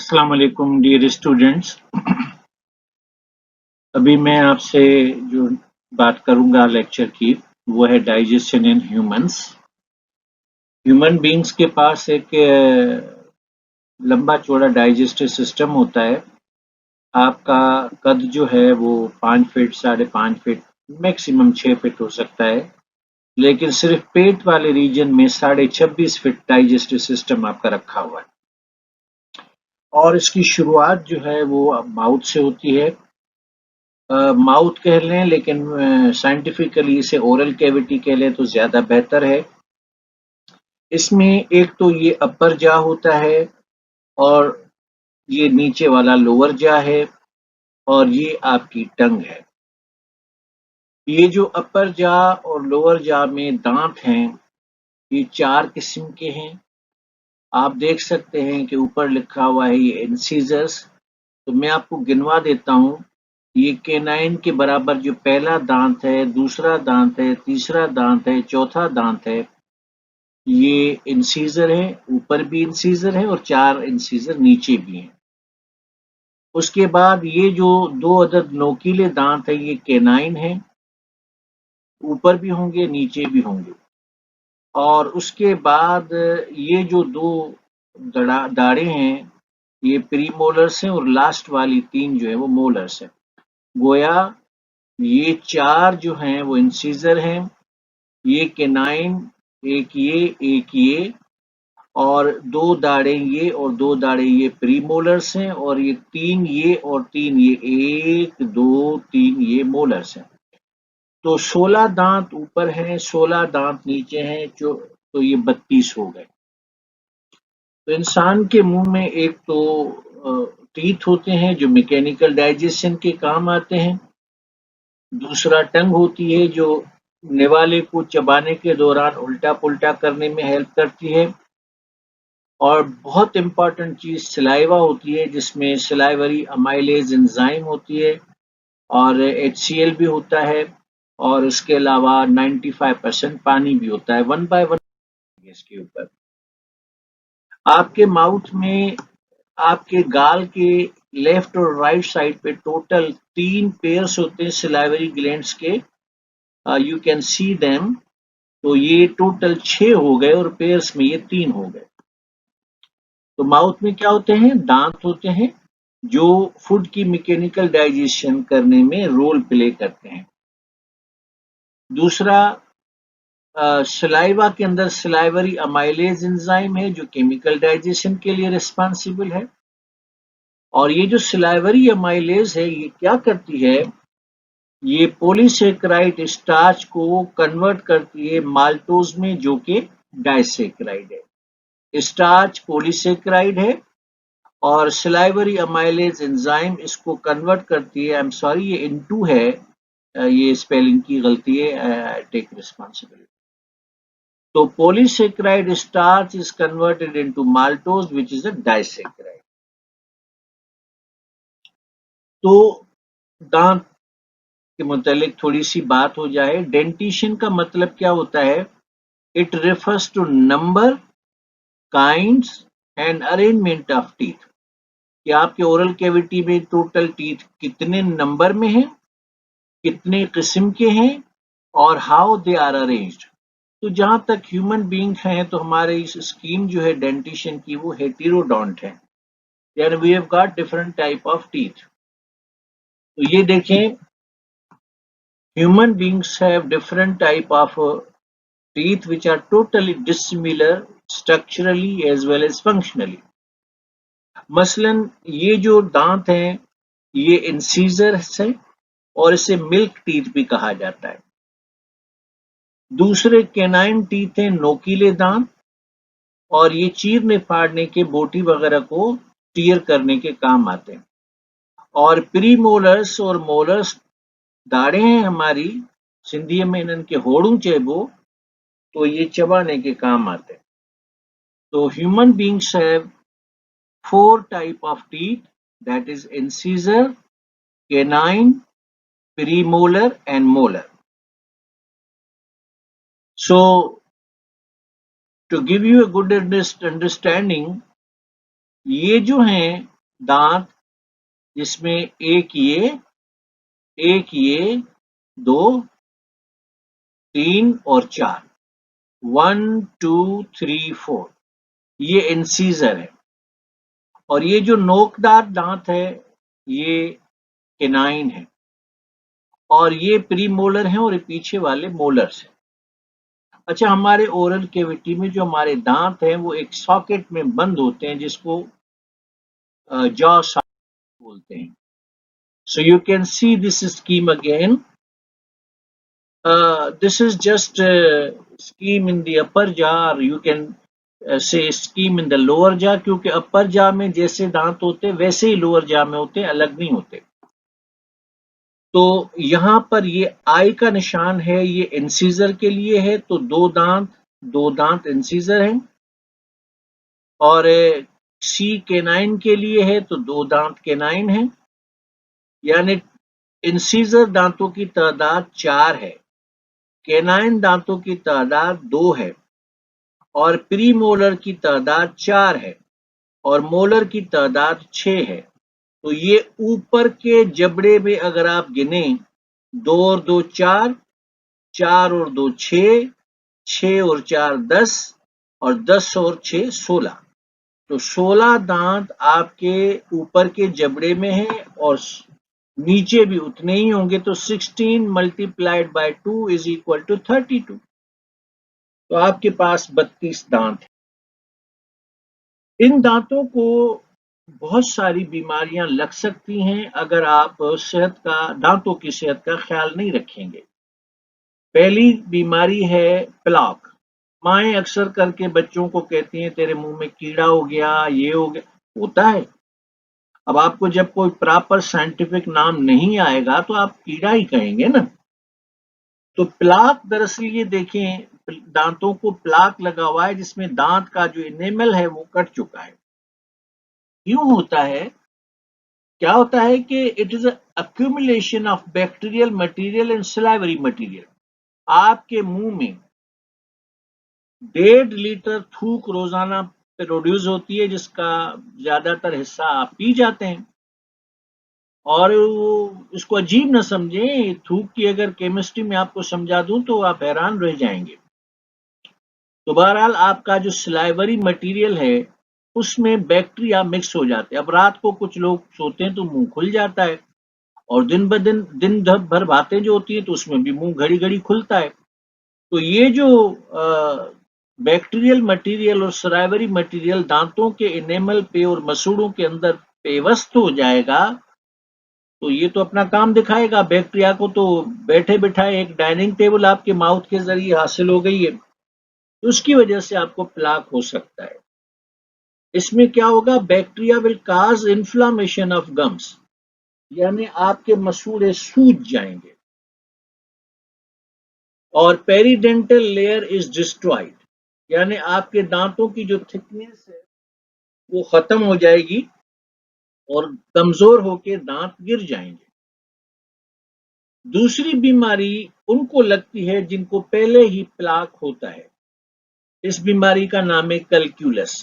अस्सलाम वालेकुम dear students. अभी मैं आपसे जो बात करूंगा लेक्चर की वो है digestion in humans. Human beings के पास एक लंबा चौड़ा डाइजेस्टिव सिस्टम होता है। आपका कद जो है वो 5 फीट 5.5 फीट मैक्सिमम 6 फीट हो सकता है, लेकिन सिर्फ पेट वाले रीजन में 26.5 फीट डाइजेस्टिव सिस्टम आपका रखा हुआ है। और इसकी शुरुआत जो है वो माउथ से होती है। माउथ कह लें, लेकिन साइंटिफिकली इसे ओरल कैविटी कह लें तो ज्यादा बेहतर है। इसमें एक तो ये अपर जा होता है, और ये नीचे वाला लोअर जा है, और ये आपकी टंग है। ये जो अपर जा और लोअर जा में दांत हैं, ये 4 किस्म के हैं। आप देख सकते हैं कि ऊपर लिखा हुआ है ये इंसीजर्स। तो मैं आपको गिनवा देता हूँ। ये केनाइन के बराबर जो पहला दांत है, दूसरा दांत है, तीसरा दांत है, चौथा दांत है, ये इंसीजर है। ऊपर भी इंसीजर है और 4 इंसीजर नीचे भी हैं। उसके बाद ये जो 2 अदद नोकीले दांत है, ये केनाइन है। ऊपर भी होंगे, नीचे भी होंगे। और उसके बाद ये जो 2 दाढ़े हैं, ये प्रीमोलर्स हैं, और लास्ट वाली 3 जो है वो मोलर्स हैं। गोया ये 4 जो हैं वो इंसीजर हैं, ये केनाइन, एक ये, और 2 दाढ़े ये और 2 दाढ़े ये प्रीमोलर्स हैं, और ये 3 ये और 3 ये, 1 2 3 ये मोलर्स हैं। तो 16 दांत ऊपर हैं, 16 दांत नीचे हैं, जो तो ये 32 हो गए। तो इंसान के मुंह में एक तो टीथ होते हैं जो मैकेनिकल डाइजेशन के काम आते हैं। दूसरा टंग होती है जो निवाले को चबाने के दौरान उल्टा पुल्टा करने में हेल्प करती है। और बहुत इंपॉर्टेंट चीज सलाइवा होती है, जिसमें सलाइवरी अमाइलेज एंजाइम होती है, और HCl भी होता है, और उसके अलावा 95% पानी भी होता है। 1 बाय 1 इसके ऊपर आपके माउथ में, आपके गाल के लेफ्ट और राइट साइड पे टोटल 3 पेयर्स होते हैं सलाइवरी ग्लैंड्स के। You can see them. तो ये टोटल 6 हो गए, और पेयर्स में ये 3 हो गए। तो माउथ में क्या होते हैं? दांत होते हैं जो फूड की मैकेनिकल डाइजेशन करने में रोल प्ले करते हैं। दूसरा, सलाइवा के अंदर सलाइवरी अमाइलेज एंजाइम है जो केमिकल डाइजेशन के लिए रिस्पॉन्सिबल है। और ये जो सलाइवरी अमाइलेज है, ये क्या करती है? ये पॉलीसेकेराइड स्टार्च को कन्वर्ट करती है माल्टोज में, जो कि डाइसेकेराइड है। स्टार्च पॉलीसेकेराइड है, और सलाइवरी अमाइलेज एंजाइम इसको कन्वर्ट करती है। आई एम सॉरी, ये इनटू है, ये स्पेलिंग की गलती है, आई टेक रिस्पॉन्सिबिलिटी। तो polysaccharide starch is converted into maltose which is a disaccharide. तो दांत के मुतालिक थोड़ी सी बात हो जाए। डेंटिशन का मतलब क्या होता है? It refers to number, kinds and arrangement of teeth. कि आपके ओरल कैविटी में टोटल टीथ कितने नंबर में हैं, कितने किस्म के हैं, और हाउ दे आर अरेंज्ड। तो जहां तक ह्यूमन बीइंग हैं, तो हमारे इस स्कीम जो है डेंटिशन की, वो हेटेरोडोंट है, यानी we have got different type of teeth. तो ये देखें, human beings have different type of teeth which are totally dissimilar structurally as well as functionally. मसलन ये जो दांत हैं, ये इंसीजर्स हैं, और इसे मिल्क टीथ भी कहा जाता है। दूसरे कैनाइन टीथ हैं नोकीले दांत, और ये चीरने फाड़ने के, बोटी वगैरह को टीयर करने के काम आते हैं। और प्रीमोलर्स और मोलर्स दाढ़े हैं हमारी, सिंधी में इनके होड़ू चेबो, तो ये चबाने के काम आते हैं। तो human beings have 4 type of teeth, that is incisor, canine, premolar and molar. So to give you a good understanding, ये जो हैं दांत, जिसमें एक ये, 2, 3 और 4, 1 2 3 4, ये इंसीजर है। और ये जो नोकदार दांत है ये केनाइन है, और ये प्रीमोलर हैं और ये पीछे वाले मोलर्स हैं। अच्छा, हमारे ओरल कैविटी में जो हमारे दांत हैं वो एक सॉकेट में बंद होते हैं, जिसको जॉ सॉकेट बोलते हैं। So you can see this scheme again. This is just scheme in the upper jaw, or you can say scheme in the lower jaw, क्योंकि upper jaw में जैसे दांत होते वैसे ही lower jaw में होते, अलग नहीं होते। तो यहाँ पर ये आई का निशान है, ये इंसीजर के लिए है, तो दो दांत इंसीजर हैं। और सी केनाइन के लिए है तो दो दांत केनाइन हैं, यानी इंसीजर दांतों की तादाद 4 है, केनाइन दांतों की तादाद 2 है, और प्रीमोलर की तादाद 4 है, और मोलर की तादाद 6 है। तो ये ऊपर के जबड़े में अगर आप गिने, 2 और 2 4, 4 और 2 6, 6 और 4 10, और 10 और 6 16। तो 16 दांत आपके ऊपर के जबड़े में हैं, और नीचे भी उतने ही होंगे। तो 16 multiplied by 2 is equal to 32। तो आपके पास 32 दांत हैं। इन दांतों को बहुत सारी बीमारियां लग सकती हैं अगर आप दांतों की सेहत का ख्याल नहीं रखेंगे। पहली बीमारी है प्लाक। माएँ अक्सर करके बच्चों को कहती हैं तेरे मुंह में कीड़ा हो गया, ये हो गया, होता है। अब आपको जब कोई प्रॉपर साइंटिफिक नाम नहीं आएगा तो आप कीड़ा ही कहेंगे ना। तो प्लाक दरअसल ये देखें, दांतों को प्लाक लगा हुआ है जिसमें दांत का जो इनेमल है वो कट चुका है। क्यों होता है? क्या होता है कि it is accumulation of bacterial material and salivary material. आपके मुंह में 1.5 लीटर थूक रोजाना प्रोड्यूस होती है, जिसका ज्यादातर हिस्सा आप पी जाते हैं। और इसको अजीब ना समझें, थूक की अगर केमिस्ट्री में आपको समझा दूं तो आप हैरान रह जाएंगे। तो बहरहाल आपका जो सलाइवरी मटेरियल है उसमें बैक्टीरिया मिक्स हो जाते हैं। अब रात को कुछ लोग सोते हैं तो मुंह खुल जाता है, और दिन भर बातें जो होती हैं तो उसमें भी मुंह घड़ी घड़ी खुलता है। तो ये जो बैक्टीरियल मटेरियल और सलाइवरी मटेरियल दांतों के इनेमल पे और मसूड़ों के अंदर पेवस्त हो जाएगा, तो ये तो अपना काम दिखाएगा। बैक्टीरिया को तो बैठे बिठाए एक डाइनिंग टेबल आपके माउथ के जरिए हासिल हो गई है, तो उसकी वजह से आपको प्लाक हो सकता है। इसमें क्या होगा? Bacteria will cause inflammation of gums, यानी आपके मसूड़े सूज जाएंगे, और पेरिडेंटल लेयर इज डिस्ट्रॉयड, यानी आपके दांतों की जो थिकनेस है वो खत्म हो जाएगी और कमजोर होकर दांत गिर जाएंगे। दूसरी बीमारी उनको लगती है जिनको पहले ही प्लाक होता है। इस बीमारी का नाम है कैलकुलस।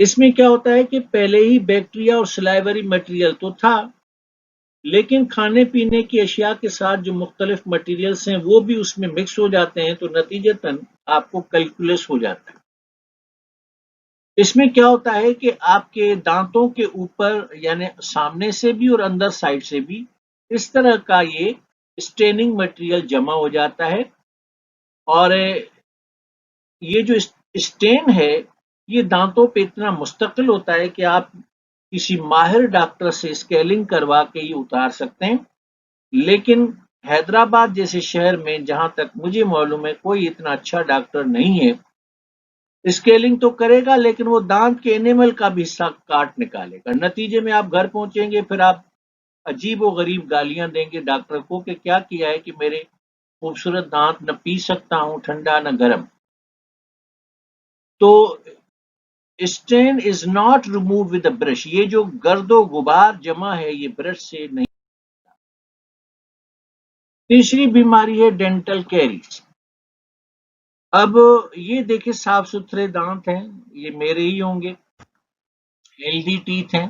इसमें क्या होता है कि पहले ही बैक्टीरिया और सलाइवरी मटेरियल तो था, लेकिन खाने पीने की अशिया के साथ जो मुख्तलिफ मटेरियल्स हैं वो भी उसमें मिक्स हो जाते हैं, तो नतीजतन आपको कैलकुलस हो जाता है। इसमें क्या होता है कि आपके दांतों के ऊपर, यानी सामने से भी और अंदर साइड से भी, इस तरह का ये स्टेनिंग मटेरियल जमा हो जाता है। और ये जो स्टेन है ये दांतों पे इतना मुस्तकिल होता है कि आप किसी माहिर डॉक्टर से स्केलिंग करवा के ये उतार सकते हैं। लेकिन हैदराबाद जैसे शहर में जहां तक मुझे मालूम है कोई इतना अच्छा डॉक्टर नहीं है। स्केलिंग तो करेगा लेकिन वो दांत के एनिमल का भी हिस्सा काट निकालेगा। नतीजे में आप घर पहुंचेंगे, फिर आप अजीब व गरीब गालियां देंगे डॉक्टर को कि क्या किया है कि मेरे खूबसूरत दांत न पी सकता हूं ठंडा न गर्म। तो stain is not remove with brush. ये जो गर्दो गुबार जमा है ये ब्रश से नहीं। तीसरी बीमारी है डेंटल कैरीज। अब ये देखिए साफ सुथरे दांत हैं, ये मेरे ही होंगे, हेल्दी टीथ हैं,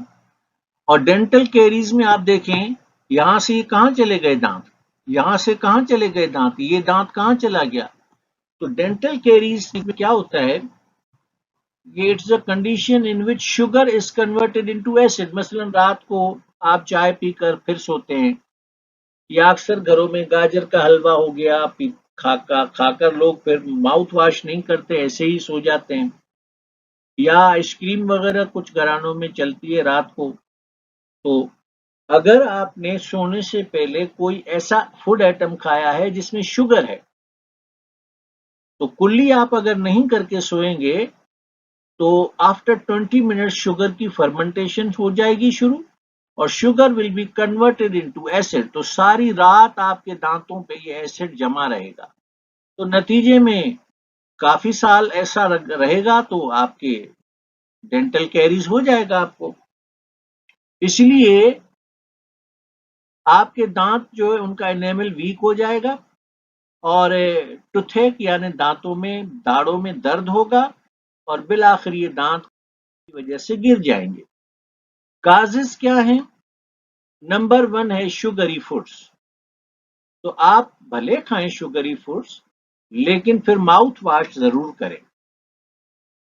और डेंटल कैरीज में आप देखें, यहां से ये कहाँ चले गए दांत, यहां से कहाँ चले गए दांत, ये दांत कहाँ चला गया। तो डेंटल कैरीज में क्या होता है, ये it's a condition in which sugar is converted into acid. मसलन रात को आप चाय पीकर फिर सोते हैं, या अक्सर घरों में गाजर का हलवा हो गया खाकर लोग फिर माउथ वॉश नहीं करते, ऐसे ही सो जाते हैं, या आइसक्रीम वगैरह कुछ घरानों में चलती है रात को। तो अगर आपने सोने से पहले कोई ऐसा फूड आइटम खाया है जिसमें शुगर है, तो कुल्ली आप अगर नहीं करके सोएंगे तो आफ्टर 20 मिनट्स शुगर की फर्मेंटेशन हो जाएगी शुरू, और sugar will be converted into acid. तो सारी रात आपके दांतों पे ये एसिड जमा रहेगा, तो नतीजे में काफी साल ऐसा रहेगा, तो आपके डेंटल कैरीज हो जाएगा आपको। इसलिए आपके दांत जो है उनका एनेमल वीक हो जाएगा, और टुथेक यानी दांतों में दाढ़ों में दर्द होगा, और बिल आखिर ये दांत की वजह से गिर जाएंगे। काजेस क्या हैं? नंबर 1 है शुगरी फूड्स। तो आप भले खाएं शुगरी फूड्स, लेकिन फिर माउथ वॉश जरूर करें।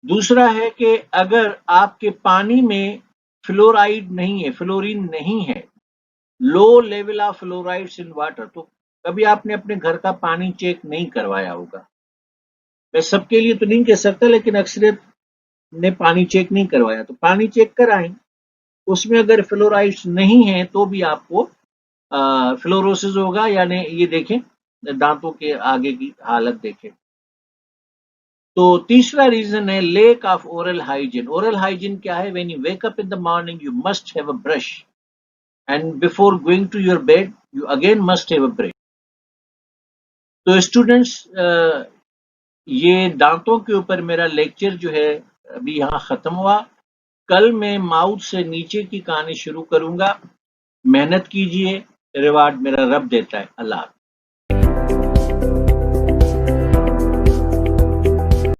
दूसरा है कि अगर आपके पानी में फ्लोराइड नहीं है, फ्लोरीन नहीं है, low level of fluorides in water, तो कभी आपने अपने घर का पानी चेक नहीं करवाया होगा। मैं सबके लिए तो नहीं कह सकता, लेकिन अक्सरियत ने पानी चेक नहीं करवाया, तो पानी चेक कराएं। उसमें अगर फ्लोराइड्स नहीं है तो भी आपको फ्लोरोसिस होगा, यानी ये देखें दांतों के आगे की हालत देखें। तो तीसरा रीजन है lack of oral hygiene. Oral hygiene क्या है? When you wake up in the morning you must have a brush, and before going to your bed you again must have a brush. तो students, ये दांतों के ऊपर मेरा lecture जो है अभी यहाँ खत्म हुआ। कल मैं माउथ से नीचे की कहानी शुरू करूंगा। मेहनत कीजिए, रिवार्ड मेरा रब देता है। अल्लाह।